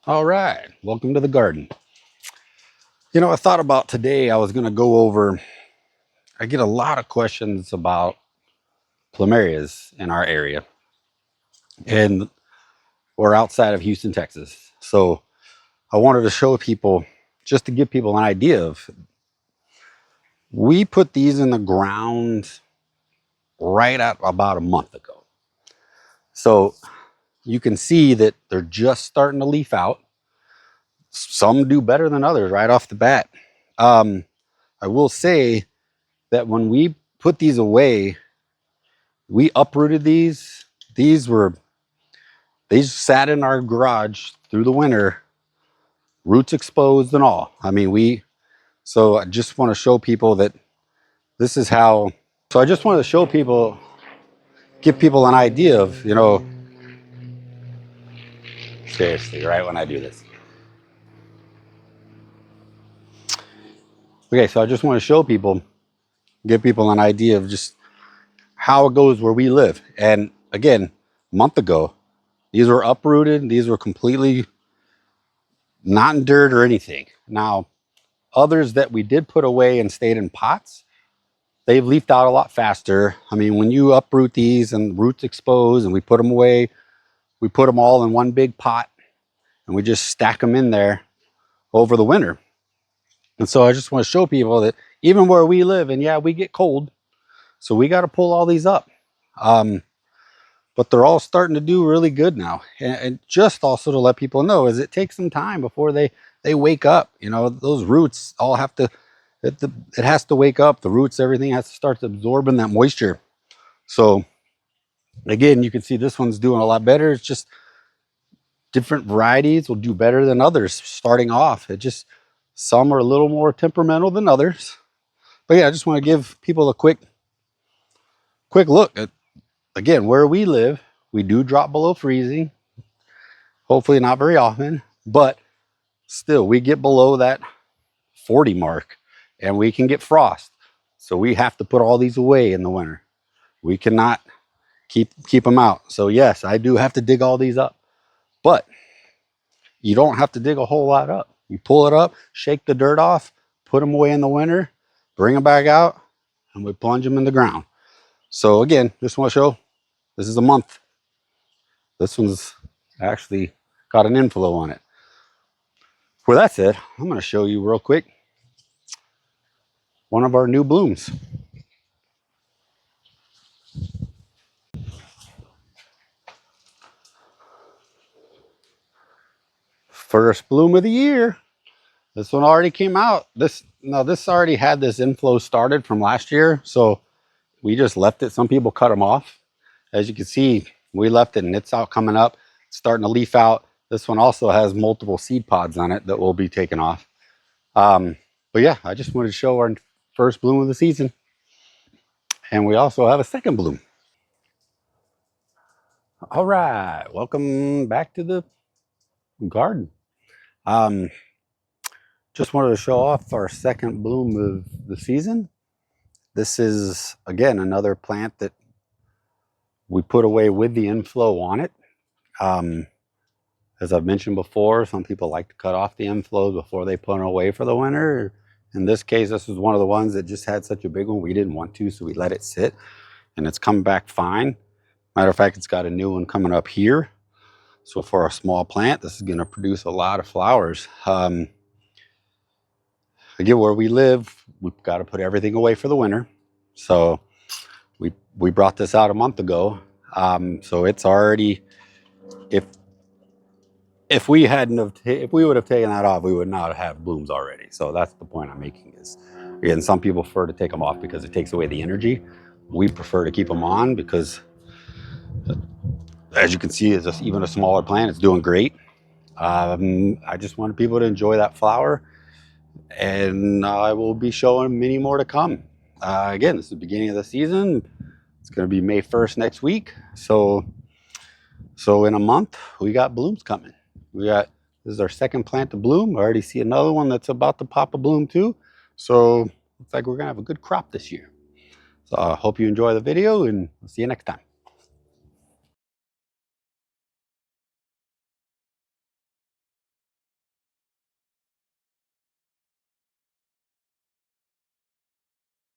All right, welcome to the garden. I thought about today I was going to go over, I get a lot of questions about plumerias in our area, and we're outside of Houston, Texas. So I wanted to show people, just to give people an idea of, we put these in the ground right at about a month ago. So you can see that they're just starting to leaf out. Some do better than others right off the bat. I will say that when we put these away, we uprooted these. They sat in our garage through the winter, roots exposed and all. So I just want to show people that this is how. So I just wanted to show people, give people an idea of, seriously, right when I do this. Okay, so I just want to show people, give people an idea of just how it goes where we live. And again, a month ago, these were uprooted. These were completely not in dirt or anything. Now, others that we did put away and stayed in pots, they've leafed out a lot faster. I mean, when you uproot these and roots exposed and we put them away, we put them all in one big pot and we just stack them in there over the winter. And so I just want to show people that even where we live, and yeah, we get cold, so we got to pull all these up. But they're all starting to do really good now. And just also to let people know is it takes some time before they wake up. Those roots all have to, it has to wake up. The roots, everything has to start absorbing that moisture. So again, you can see this one's doing a lot better. It's just different varieties will do better than others starting off. Some are a little more temperamental than others. But yeah, I just want to give people a quick look at, again, where we live. We do drop below freezing. Hopefully not very often, but still we get below that 40 mark and we can get frost. So we have to put all these away in the winter. We cannot keep them out. So yes, I do have to dig all these up, but you don't have to dig a whole lot up. You pull it up, shake the dirt off, put them away in the winter, bring them back out, and we plunge them in the ground. So again, just want to show, this is a month. This one's actually got an inflow on it. With that said, I'm going to show you real quick one of our new blooms. First bloom of the year. This one already came out. This already had this inflow started from last year, so we just left it. Some people cut them off. As you can see, we left it and it's out coming up. It's starting to leaf out. This one also has multiple seed pods on it that will be taken off. But yeah, I just wanted to show our first bloom of the season. And we also have a second bloom. All right, welcome back to the garden. Um, just wanted to show off our second bloom of the season. This is, again, another plant that we put away with the inflow on it. As I've mentioned before, some people like to cut off the inflows before they put them away for the winter. In this case, this was one of the ones that just had such a big one. We didn't want to, so we let it sit, and it's come back fine. Matter of fact, it's got a new one coming up here. So for a small plant, this is going to produce a lot of flowers. Again, where we live, we've got to put everything away for the winter. So we brought this out a month ago. So it's already, if we would have taken that off, we would not have blooms already. So that's the point I'm making is, again, some people prefer to take them off because it takes away the energy. We prefer to keep them on because, as you can see, it's just even a smaller plant. It's doing great. I just wanted people to enjoy that flower, and I will be showing many more to come. Again, this is the beginning of the season. It's going to be May 1st next week. So in a month, we got blooms coming. This is our second plant to bloom. I already see another one that's about to pop a bloom too. So looks like we're going to have a good crop this year. So I hope you enjoy the video, and I'll see you next time.